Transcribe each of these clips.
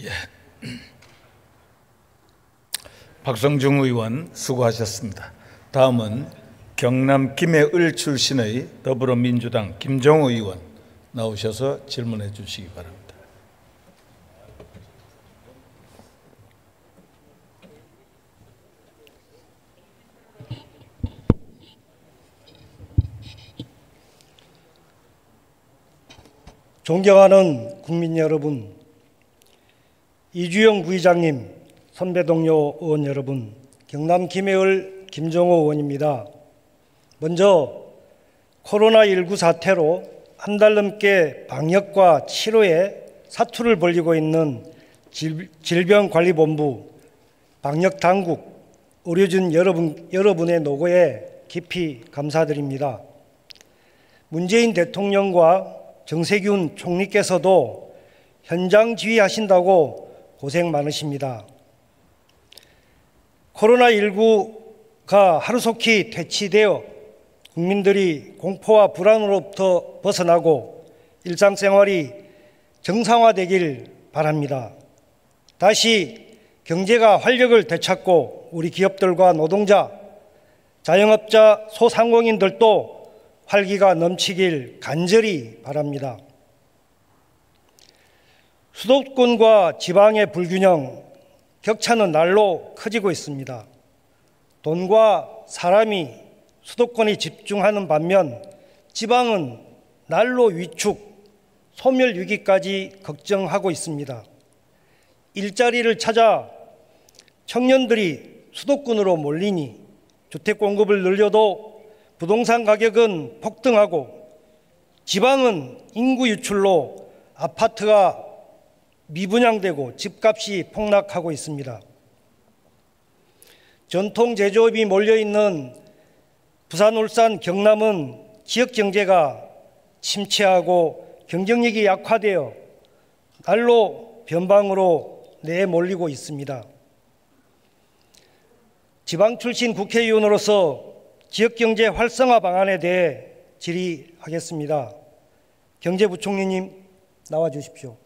예. 박성중 의원 수고하셨습니다. 다음은 경남 김해을 출신의 더불어민주당 김정호 의원 나오셔서 질문해 주시기 바랍니다. 존경하는 국민 여러분, 이주영 부의장님, 선배 동료 의원 여러분, 경남 김해을 김정호 의원입니다. 먼저 코로나19 사태로 한 달 넘게 방역과 치료에 사투를 벌이고 있는 질병관리본부, 방역당국, 의료진 여러분의 노고에 깊이 감사드립니다. 문재인 대통령과 정세균 총리께서도 현장 지휘하신다고 고생 많으십니다. 코로나19가 하루속히 퇴치되어 국민들이 공포와 불안으로부터 벗어나고 일상생활이 정상화되길 바랍니다. 다시 경제가 활력을 되찾고 우리 기업들과 노동자, 자영업자, 소상공인들도 활기가 넘치길 간절히 바랍니다. 수도권과 지방의 불균형, 격차는 날로 커지고 있습니다. 돈과 사람이 수도권에 집중하는 반면 지방은 날로 위축, 소멸 위기까지 걱정하고 있습니다. 일자리를 찾아 청년들이 수도권으로 몰리니 주택 공급을 늘려도 부동산 가격은 폭등하고 지방은 인구 유출로 아파트가 미분양되고 집값이 폭락하고 있습니다. 전통 제조업이 몰려있는 부산, 울산, 경남은 지역 경제가 침체하고 경쟁력이 약화되어 날로 변방으로 내몰리고 있습니다. 지방 출신 국회의원으로서 지역경제 활성화 방안에 대해 질의하겠습니다. 경제부총리님 나와 주십시오.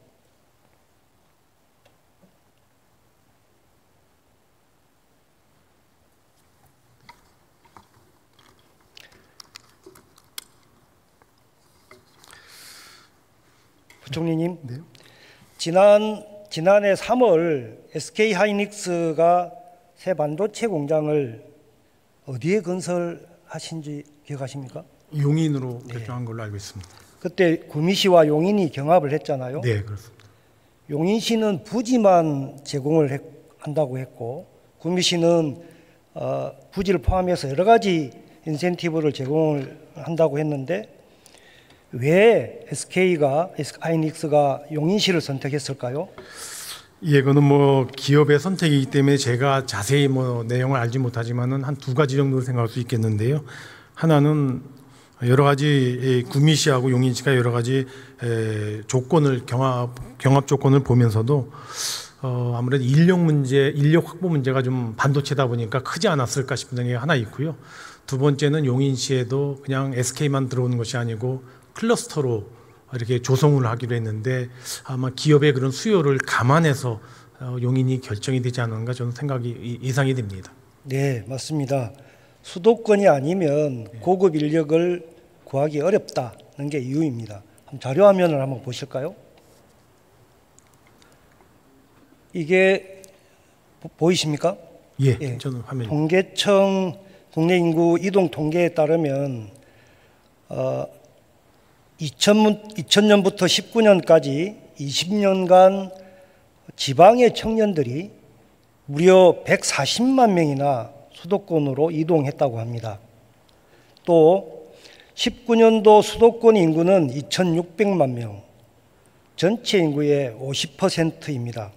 부총리님, 네. 지난해 3월 SK하이닉스가 새 반도체 공장을 어디에 건설하신지 기억하십니까? 용인으로 결정한 걸로 알고 있습니다. 그때 구미시와 용인이 경합을 했잖아요. 네, 그렇습니다. 용인시는 부지만 제공을 한다고 했고 구미시는 부지를 포함해서 여러 가지 인센티브를 제공을 한다고 했는데 왜 SK하이닉스가 용인시를 선택했을까요? 예, 그거는 기업의 선택이기 때문에 제가 자세히 내용을 알지 못하지만은 한 두 가지 정도로 생각할 수 있겠는데요. 하나는 여러 가지 구미시하고 용인시가 여러 가지 조건을 경합 조건을 보면서도 아무래도 인력 확보 문제가 좀 반도체다 보니까 크지 않았을까 싶은 게 하나 있고요. 두 번째는 용인시에도 그냥 SK만 들어오는 것이 아니고 클러스터로 이렇게 조성을 하기로 했는데 아마 기업의 그런 수요를 감안해서 용인이 결정이 되지 않은가 저는 생각이 예상이 됩니다. 네, 맞습니다. 수도권이 아니면 고급 인력을 구하기 어렵다는 게 이유입니다. 자료 화면을 한번 보실까요? 이게 보이십니까? 예, 예. 저는 화면. 통계청 국내 인구 이동 통계에 따르면 2000년부터 19년까지 20년간 지방의 청년들이 무려 140만 명이나 수도권으로 이동했다고 합니다. 또 19년도 수도권 인구는 2600만 명, 전체 인구의 50%입니다.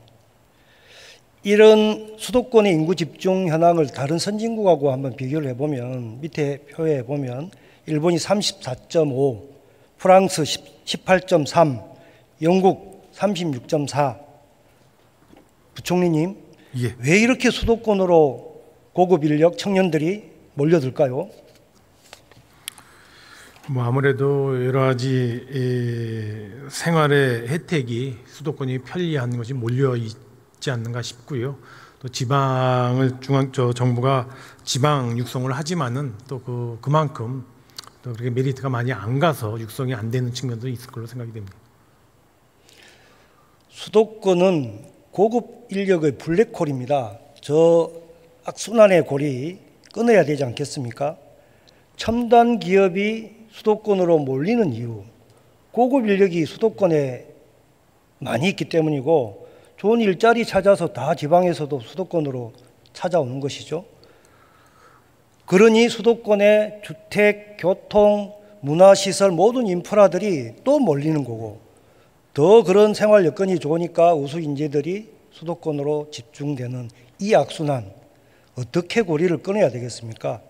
이런 수도권의 인구 집중 현황을 다른 선진국하고 한번 비교를 해보면 밑에 표에 보면 일본이 34.5, 프랑스 18.3, 영국 36.4. 부총리님, 예. 왜 이렇게 수도권으로 고급 인력 청년들이 몰려들까요? 뭐 아무래도 여러 가지 생활의 혜택이 수도권이 편리한 것이 몰려 있지 않는가 싶고요. 또 지방을 정부가 지방 육성을 하지만은 또 그만큼 또 그렇게 메리트가 많이 안 가서 육성이 안 되는 측면도 있을 걸로 생각이 됩니다. 수도권은 고급 인력의 블랙홀입니다. 저 악순환의 골이 끊어야 되지 않겠습니까? 첨단 기업이 수도권으로 몰리는 이유, 고급 인력이 수도권에 많이 있기 때문이고 좋은 일자리 찾아서 다 지방에서도 수도권으로 찾아오는 것이죠. 그러니 수도권의 주택, 교통, 문화시설 모든 인프라들이 또 몰리는 거고 더 그런 생활 여건이 좋으니까 우수 인재들이 수도권으로 집중되는 이 악순환 어떻게 고리를 끊어야 되겠습니까?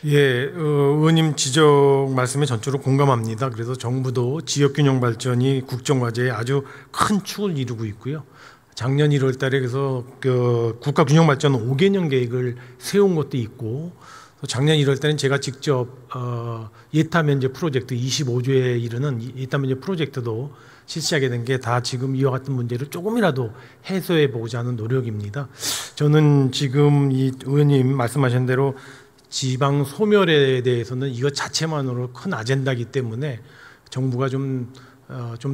예, 의원님 지적 말씀에 전적으로 공감합니다. 그래서 정부도 지역균형 발전이 국정과제에 아주 큰 축을 이루고 있고요. 작년 1월 달에 그래서 국가균형발전 5개년 계획을 세운 것도 있고 작년 1월 달에는 제가 직접 예타 면제 프로젝트 25조에 이르는 예타 면제 프로젝트도 실시하게 된 게 다 지금 이와 같은 문제를 조금이라도 해소해 보고자 하는 노력입니다. 저는 지금 이 의원님 말씀하신 대로 지방 소멸에 대해서는 이것 자체만으로 큰 아젠다이기 때문에 정부가 좀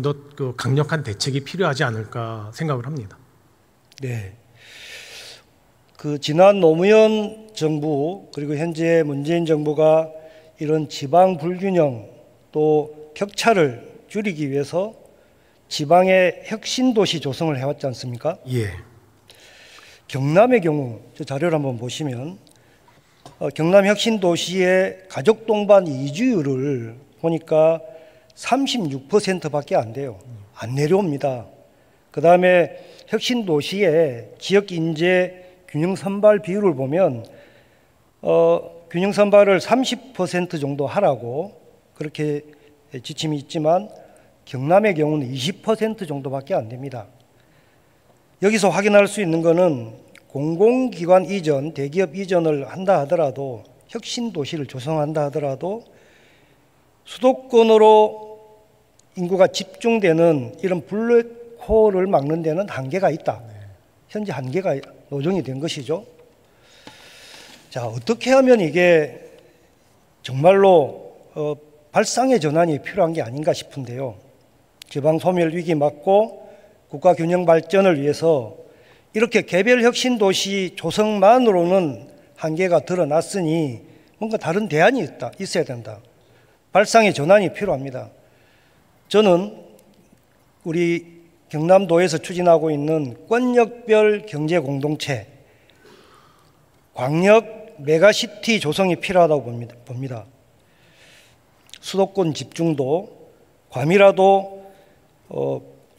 더 강력한 대책이 필요하지 않을까 생각을 합니다. 네. 그 지난 노무현 정부 그리고 현재 문재인 정부가 이런 지방 불균형 또 격차를 줄이기 위해서 지방의 혁신 도시 조성을 해왔지 않습니까? 예. 경남의 경우 저 자료를 한번 보시면 경남 혁신 도시의 가족 동반 이주율을 보니까 36%밖에 안 돼요. 안 내려옵니다. 그 다음에 혁신 도시의 지역 인재 균형 선발 비율을 보면 균형 선발을 30% 정도 하라고 그렇게 지침이 있지만 경남의 경우는 20% 정도밖에 안 됩니다. 여기서 확인할 수 있는 것은 공공기관 이전, 대기업 이전을 한다 하더라도 혁신 도시를 조성한다 하더라도 수도권으로 인구가 집중되는 이런 블랙홀을 막는 데는 한계가 있다. 현재 한계가 노정이 된 것이죠. 자, 어떻게 하면 이게 정말로 발상의 전환이 필요한 게 아닌가 싶은데요. 지방 소멸 위기 막고 국가 균형 발전을 위해서 이렇게 개별 혁신 도시 조성만으로는 한계가 드러났으니 뭔가 다른 대안이 있어야 된다. 발상의 전환이 필요합니다. 저는 우리 경남도에서 추진하고 있는 권역별 경제 공동체, 광역 메가시티 조성이 필요하다고 봅니다. 수도권 집중도 과밀하도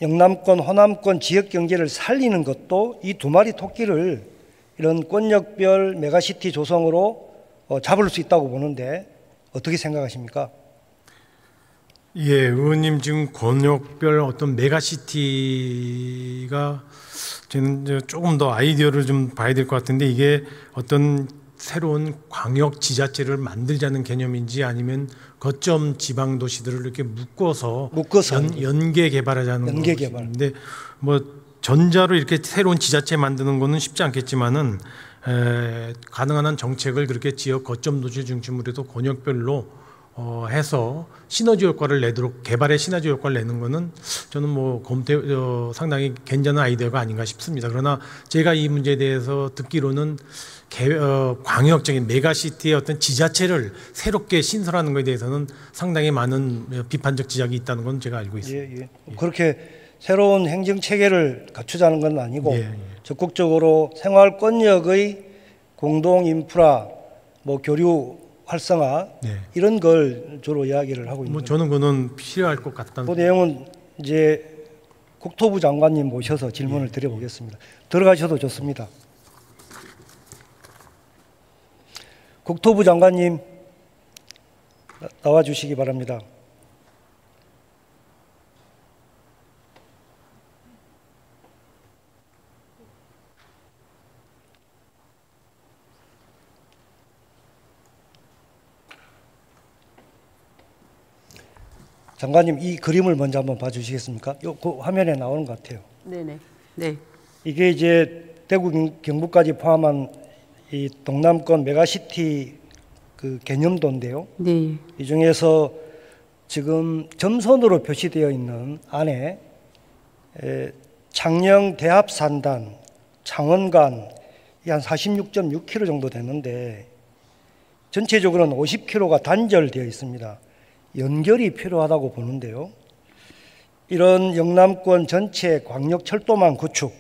영남권, 호남권 지역 경제를 살리는 것도 이 두 마리 토끼를 이런 권역별 메가시티 조성으로 잡을 수 있다고 보는데 어떻게 생각하십니까? 예, 의원님 지금 권역별 어떤 메가시티가 저는 조금 더 아이디어를 좀 봐야 될 것 같은데 이게 어떤 새로운 광역 지자체를 만들자는 개념인지 아니면 거점 지방 도시들을 이렇게 묶어서 연계 개발하자는 연계 개발. 근데 뭐 전자로 이렇게 새로운 지자체 만드는 거는 쉽지 않겠지만은 가능한 한 정책을 그렇게 지역 거점 도시 중심으로 해서 권역별로 해서 시너지 효과를 내도록 개발의 시너지 효과를 내는 거는 저는 뭐 상당히 괜찮은 아이디어가 아닌가 싶습니다. 그러나 제가 이 문제에 대해서 듣기로는 광역적인 메가시티의 어떤 지자체를 새롭게 신설하는 것에 대해서는 상당히 많은 비판적 지적이 있다는 건 제가 알고 있습니다. 예. 그렇게 새로운 행정 체계를 갖추자는 건 아니고 적극적으로 생활권역의 공동 인프라, 뭐 교류 활성화 이런 걸 주로 이야기를 하고 있는. 저는 그거는 필요할 것 같다는. 그 내용은 이제 국토부 장관님 모셔서 질문을 드려보겠습니다. 들어가셔도 좋습니다. 국토부 장관님 나와 주시기 바랍니다. 장관님 이 그림을 먼저 한번 봐주시겠습니까? 그 화면에 나오는 것 같아요. 네네. 네. 이게 이제 대구 경북까지 포함한 이 동남권 메가시티 그 개념도인데요. 네. 이 중에서 지금 점선으로 표시되어 있는 안에 창녕 대합산단, 창원간 한 46.6km 정도 되는데 전체적으로는 50km가 단절되어 있습니다. 연결이 필요하다고 보는데요. 이런 영남권 전체 광역철도망 구축,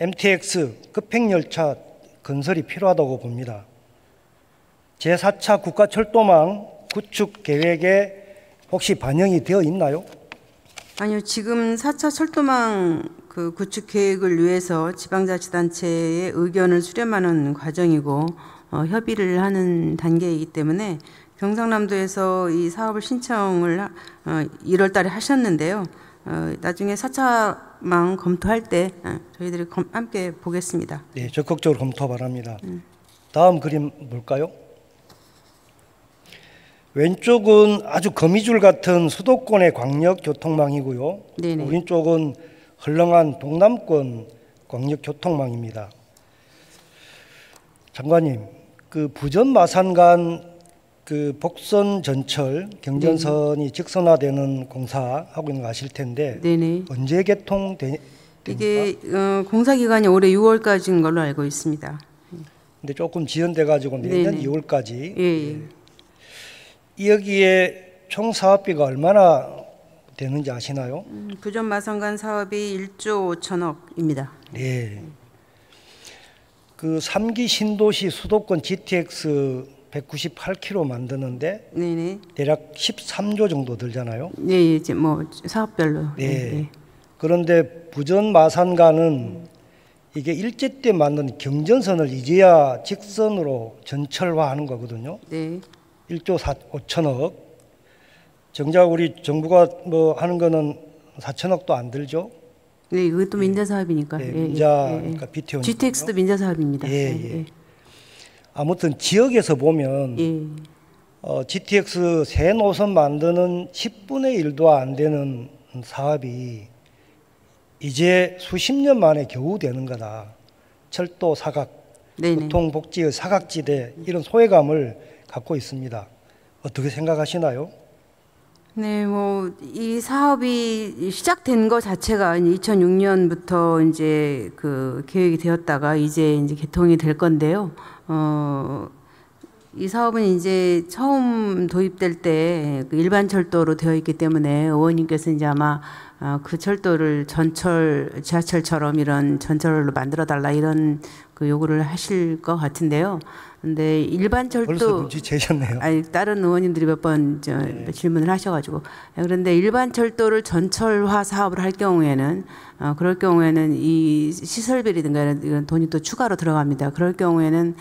MTX 급행열차 건설이 필요하다고 봅니다. 제4차 국가철도망 구축 계획에 혹시 반영이 되어 있나요? 아니요. 지금 4차 철도망 그 구축 계획을 위해서 지방자치단체의 의견을 수렴하는 과정이고 협의를 하는 단계이기 때문에 경상남도에서 이 사업을 신청을 1월 달에 하셨는데요. 나중에 4차망 검토할 때 저희들이 함께 보겠습니다. 네, 적극적으로 검토 바랍니다. 다음 그림 볼까요? 왼쪽은 아주 거미줄 같은 수도권의 광역교통망이고요. 네네. 오른쪽은 헐렁한 동남권 광역교통망입니다. 장관님, 그 부전 마산간 그 복선 전철 경전선이 직선화되는 공사하고 있는 거 아실 텐데 네네. 언제 개통됩니까? 이게 공사 기간이 올해 6월까지인 걸로 알고 있습니다. 근데 조금 지연돼 가지고 내년 네네. 2월까지. 예. 여기에 총 사업비가 얼마나 되는지 아시나요? 부전 마산간 사업이 1조 5천억입니다. 네. 그 3기 신도시 수도권 GTX 198km 만드는데 네네. 대략 13조 정도 들잖아요. 네, 이제 뭐 사업별로. 네. 그런데 부전 마산간은 이게 일제 때 만든 경전선을 이제야 직선으로 전철화하는 거거든요. 네. 1조 5천억. 정작 우리 정부가 뭐 하는 거는 4천억도 안 들죠. 네, 이것도 민자 사업이니까. 네, 예, 민자 예, 예. 그러니까 BTO. GTX도 민자 사업입니다. 예. 아무튼 지역에서 보면 예. GTX 새 노선 만드는 10분의 1도 안 되는 사업이 이제 수십 년 만에 겨우 되는 거다. 철도 사각, 네네. 교통복지의 사각지대 이런 소외감을 갖고 있습니다. 어떻게 생각하시나요? 네, 뭐 이 사업이 시작된 것 자체가 2006년부터 이제 그 계획이 되었다가 이제 개통이 될 건데요. 이 사업은 이제 처음 도입될 때 그 일반 철도로 되어 있기 때문에 의원님께서 이제 아마 그 철도를 전철, 지하철처럼 이런 전철로 만들어 달라 이런 그 요구를 하실 것 같은데요. 근데 일반 철도 벌써 눈치채셨네요. 아니 다른 의원님들이 몇 번 질문을 하셔가지고 그런데 일반 철도를 전철화 사업을 할 경우에는 그럴 경우에는 이 시설비라든가 이런 돈이 또 추가로 들어갑니다. 그럴 경우에는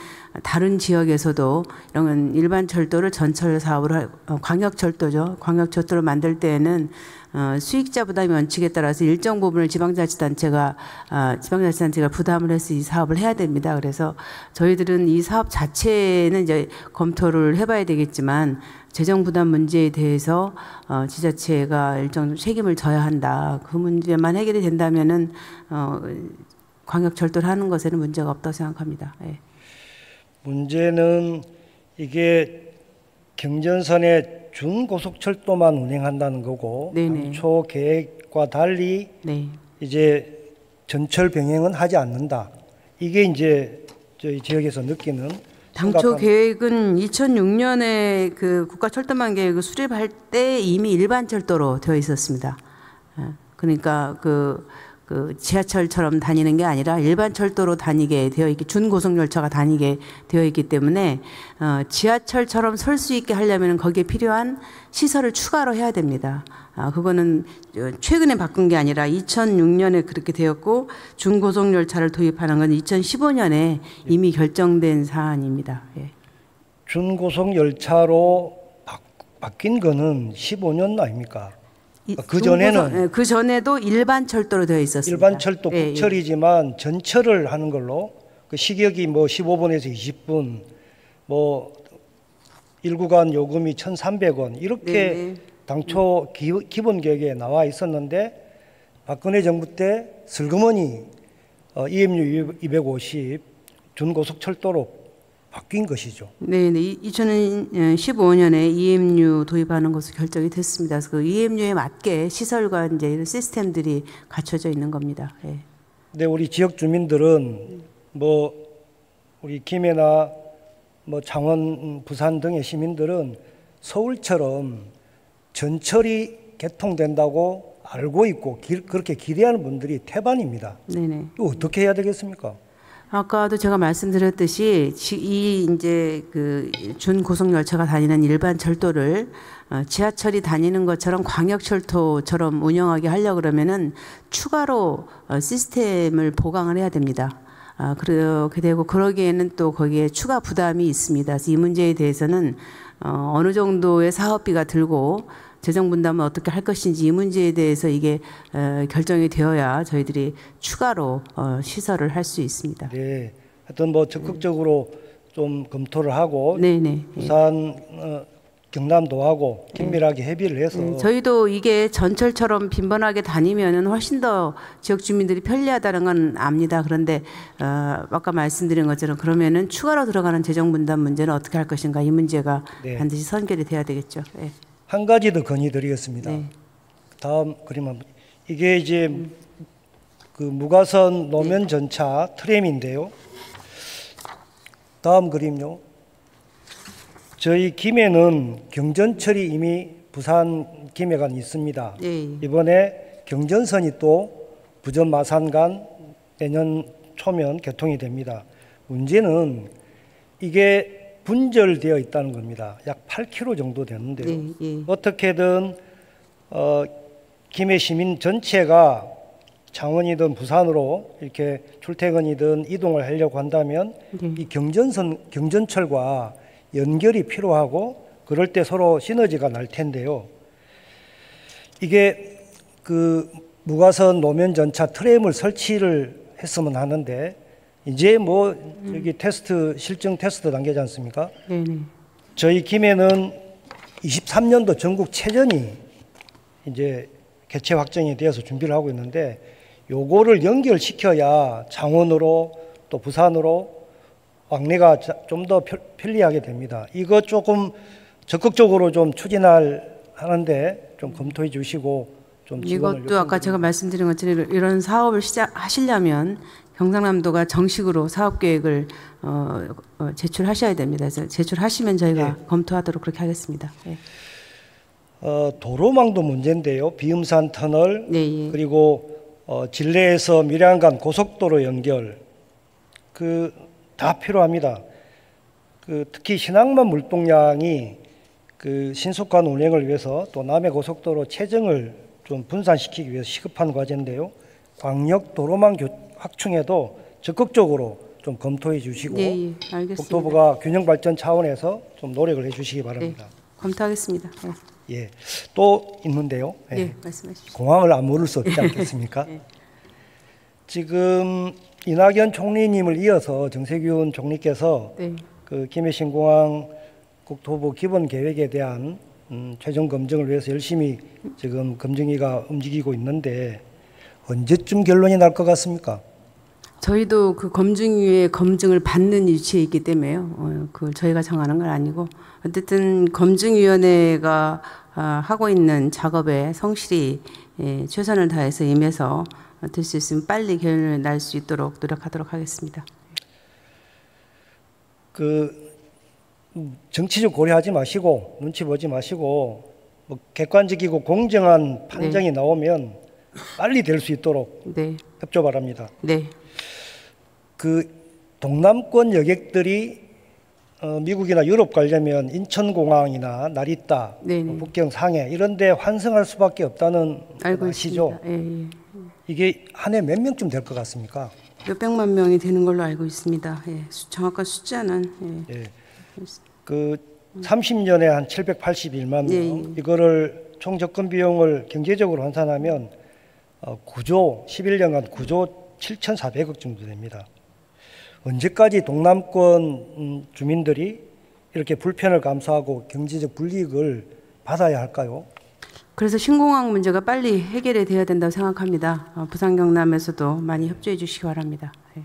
다른 지역에서도 이런 일반 철도를 전철 사업을 광역철도죠. 광역철도를 만들 때에는 수익자 부담 원칙에 따라서 일정 부분을 지방자치단체가 부담을 해서 이 사업을 해야 됩니다. 그래서 저희들은 이 사업 자체는 이제 검토를 해봐야 되겠지만 재정 부담 문제에 대해서 지자체가 일정 책임을 져야 한다. 그 문제만 해결이 된다면은 광역철도를 하는 것에는 문제가 없다고 생각합니다. 예. 문제는 이게 경전선에 준고속철도만 운행한다는 거고 네네. 당초 계획과 달리 네. 이제 전철 병행은 하지 않는다. 이게 이제 저희 지역에서 느끼는 당초 계획은 2006년에 그 국가철도망 계획을 수립할 때 이미 일반 철도로 되어 있었습니다. 그러니까 그 지하철처럼 다니는 게 아니라 일반 철도로 다니게 되어 있기, 준고속 열차가 다니게 되어 있기 때문에 지하철처럼 설 수 있게 하려면 거기에 필요한 시설을 추가로 해야 됩니다. 그거는 최근에 바꾼 게 아니라 2006년에 그렇게 되었고 준고속 열차를 도입하는 건 2015년에 이미 결정된 사안입니다. 예. 준고속 열차로 바뀐 거는 15년 아닙니까? 그 전에는 그 전에도 일반 철도로 되어 있었습니다. 일반 철도 국철이지만 전철을 하는 걸로 그 시격이 뭐 15분에서 20분, 뭐 1구간 요금이 1,300원 이렇게 당초 기본 계획에 나와 있었는데 박근혜 정부 때 슬그머니 EMU 250 준고속철도로 바뀐 것이죠. 네, 2015년에 EMU 도입하는 것으로 결정이 됐습니다. 그래서 그 EMU에 맞게 시설과 이제 이런 시스템들이 갖춰져 있는 겁니다. 예. 근데 우리 지역 주민들은 뭐 우리 김해나 뭐 창원, 부산 등의 시민들은 서울처럼 전철이 개통된다고 알고 있고 그렇게 기대하는 분들이 태반입니다. 네네. 이거 어떻게 해야 되겠습니까? 아까도 제가 말씀드렸듯이 이 이제 그 준고속 열차가 다니는 일반 철도를 지하철이 다니는 것처럼 광역철도처럼 운영하게 하려 그러면은 추가로 시스템을 보강을 해야 됩니다. 그렇게 되고 그러기에는 또 거기에 추가 부담이 있습니다. 그래서 이 문제에 대해서는 어느 정도의 사업비가 들고 재정 분담은 어떻게 할 것인지 이 문제에 대해서 이게 결정이 되어야 저희들이 추가로 시설을 할 수 있습니다. 네, 하여튼 뭐 적극적으로 좀 검토를 하고 네네. 부산, 경남도 하고 긴밀하게 협의를 해서 네, 저희도 이게 전철처럼 빈번하게 다니면은 훨씬 더 지역 주민들이 편리하다는 건 압니다. 그런데 아까 말씀드린 것처럼 그러면은 추가로 들어가는 재정 분담 문제는 어떻게 할 것인가 이 문제가 네. 반드시 선결이 돼야 되겠죠. 네. 한 가지 더 건의드리겠습니다. 네. 다음 그림 한번. 이게 이제 그 무가선 노면 전차 트램인데요. 다음 그림요. 저희 김해는 경전철이 이미 부산 김해 간 있습니다. 예. 이번에 경전선이 또 부전 마산 간 내년 초면 개통이 됩니다. 문제는 이게 분절되어 있다는 겁니다. 약 8km 정도 되는데요. 예. 어떻게든 김해 시민 전체가 창원이든 부산으로 이렇게 출퇴근이든 이동을 하려고 한다면 이 경전철과 연결이 필요하고 그럴 때 서로 시너지가 날 텐데요. 이게 그 무가선 노면 전차 트램을 설치를 했으면 하는데 이제 뭐 여기 테스트 실증 테스트 단계지 않습니까? 네네. 저희 김해는 23년도 전국 체전이 이제 개최 확정이 되어서 준비를 하고 있는데 요거를 연결시켜야 창원으로 또 부산으로 왕래가 좀 더 편리하게 됩니다. 이거 조금 적극적으로 좀 추진할 하는데 좀 검토해 주시고 좀 지원을 이것도 아까 제가 말씀드린 것처럼 이런 사업을 시작하시려면 경상남도가 정식으로 사업 계획을 제출하셔야 됩니다. 그래서 제출하시면 저희가 검토하도록 그렇게 하겠습니다. 예. 도로망도 문제인데요. 비음산 터널 네, 그리고 진례에서 밀양 간 고속도로 연결 다 필요합니다. 특히 신항만 물동량이 신속한 운행을 위해서 또 남해 고속도로 체증을 좀 분산시키기 위해서 시급한 과제인데요. 광역 도로망 확충에도 적극적으로 좀 검토해 주시고 네, 알겠습니다. 국토부가 균형 발전 차원에서 좀 노력을 해 주시기 바랍니다. 네, 검토하겠습니다. 예, 또 있는데요. 예, 말씀하십시오. 공항을 안 모를 수 없지 않겠습니까? 네. 지금 이낙연 총리님을 이어서 정세균 총리께서 네. 김해 신공항 국토부 기본 계획에 대한 최종 검증을 위해서 열심히 지금 검증위가 움직이고 있는데 언제쯤 결론이 날 것 같습니까? 저희도 그 검증위의 검증을 받는 위치에 있기 때문에요. 그걸 저희가 정하는 건 아니고 어쨌든 검증위원회가 하고 있는 작업에 성실히 최선을 다해서 임해서 될 수 있으면 빨리 결론이 날 수 있도록 노력하도록 하겠습니다. 정치적 고려하지 마시고 눈치 보지 마시고 객관적이고 공정한 판정이 나오면 빨리 될 수 있도록 협조 바랍니다. 네. 동남권 여객들이 미국이나 유럽 가려면 인천공항이나 나리타, 북경 상해 이런 데 환승할 수밖에 없다는 알고 아시죠? 있습니다. 예. 이게 한 해 몇 명쯤 될 것 같습니까? 몇백만 명이 되는 걸로 알고 있습니다. 예. 정확한 숫자는 예. 30년에 한 781만 명. 이거를 총 접근 비용을 경제적으로 환산하면 11년간 9조 7,400억 정도 됩니다. 언제까지 동남권 주민들이 이렇게 불편을 감수하고 경제적 불이익을 받아야 할까요? 그래서 신공항 문제가 빨리 해결이 돼야 된다고 생각합니다. 부산 경남에서도 많이 협조해 주시기 바랍니다. 네.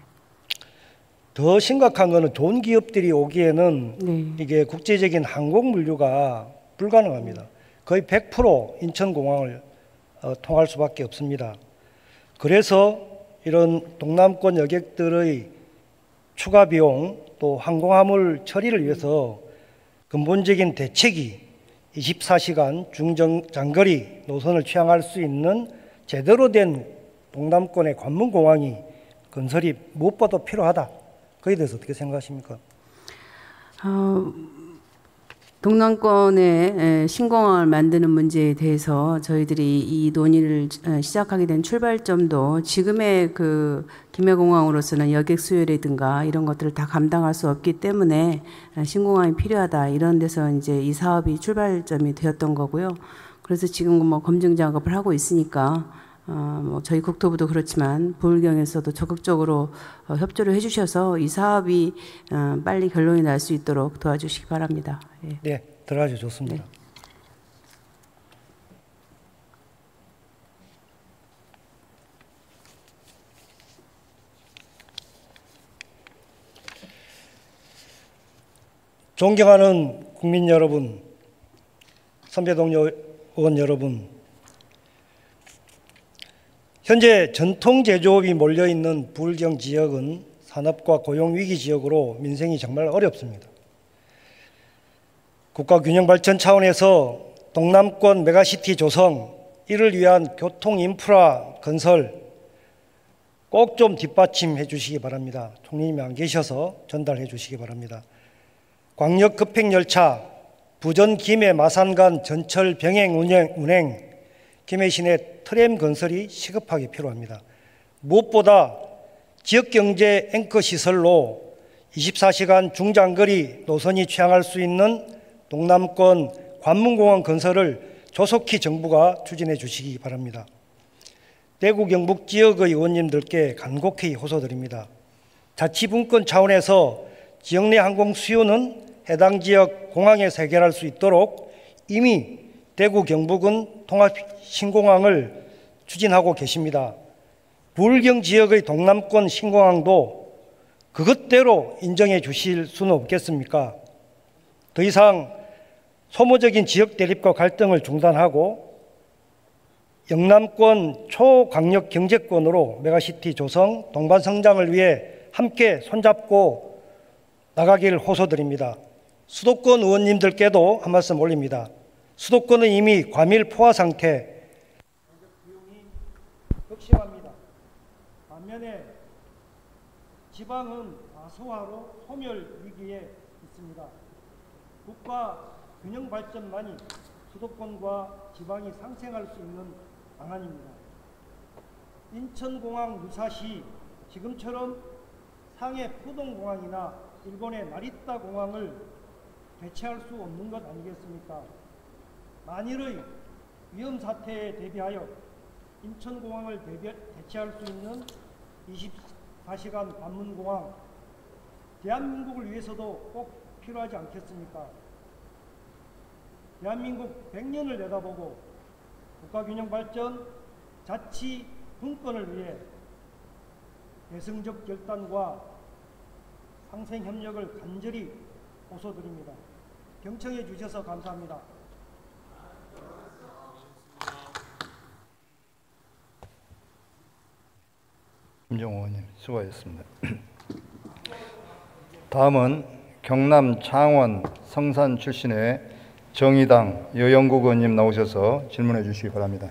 더 심각한 거는 좋은 기업들이 오기에는 네. 이게 국제적인 항공 물류가 불가능합니다. 거의 100% 인천공항을 통할 수밖에 없습니다. 그래서 이런 동남권 여객들의 추가 비용 또 항공화물 처리를 위해서 근본적인 대책이 24시간 중장거리 노선을 취항할 수 있는 제대로 된 동남권의 관문공항이 건설이 무엇보다 필요하다. 거기에 대해서 어떻게 생각하십니까? 동남권에 신공항을 만드는 문제에 대해서 저희들이 이 논의를 시작하게 된 출발점도 지금의 그 김해공항으로서는 여객 수요라든가 이런 것들을 다 감당할 수 없기 때문에 신공항이 필요하다 이런 데서 이제 이 사업이 출발점이 되었던 거고요. 그래서 지금 뭐 검증 작업을 하고 있으니까 뭐 저희 국토부도 그렇지만 부울경에서도 적극적으로 협조를 해주셔서 이 사업이 빨리 결론이 날 수 있도록 도와주시기 바랍니다. 예. 네, 들어가죠. 좋습니다. 네. 존경하는 국민 여러분, 선배 동료 의원 여러분, 현재 전통 제조업이 몰려있는 부울경 지역은 산업과 고용 위기 지역으로 민생이 정말 어렵습니다. 국가 균형 발전 차원에서 동남권 메가시티 조성, 이를 위한 교통 인프라 건설 꼭 좀 뒷받침해 주시기 바랍니다. 총리님이 안 계셔서 전달해 주시기 바랍니다. 광역 급행열차 부전 김해 마산 간 전철 병행 운행, 김해 시내 트램 건설이 시급하게 필요합니다. 무엇보다 지역경제 앵커 시설로 24시간 중장거리 노선이 취항할 수 있는 동남권 관문공항 건설을 조속히 정부가 추진해 주시기 바랍니다. 대구 경북 지역의 의원님들께 간곡히 호소드립니다. 자치분권 차원에서 지역 내 항공 수요는 해당 지역 공항에서 해결할 수 있도록 이미 대구 경북은 통합 신공항을 추진하고 계십니다. 부울경 지역의 동남권 신공항도 그것대로 인정해 주실 수는 없겠습니까? 더 이상 소모적인 지역 대립과 갈등을 중단하고 영남권 초광역 경제권으로 메가시티 조성, 동반 성장을 위해 함께 손잡고 나가기를 호소드립니다. 수도권 의원님들께도 한 말씀 올립니다. 수도권은 이미 과밀 포화 상태, 비용이 극심합니다. 반면에 지방은 다소화로 소멸 위기에 있습니다. 국가 균형 발전만이 수도권과 지방이 상생할 수 있는 방안입니다. 인천공항 유사시 지금처럼 상해 푸동공항이나 일본의 나리타 공항을 대체할 수 없는 것 아니겠습니까? 만일의 위험사태에 대비하여 인천공항을 대체할 수 있는 24시간 관문공항, 대한민국을 위해서도 꼭 필요하지 않겠습니까? 대한민국 100년을 내다보고 국가균형 발전, 자치 분권을 위해 대승적 결단과 상생 협력을 간절히 호소드립니다. 경청해 주셔서 감사합니다. 김정호 의원님 수고하셨습니다. 다음은 경남 창원 성산 출신의 정의당 여영국 의원님 나오셔서 질문해 주시기 바랍니다.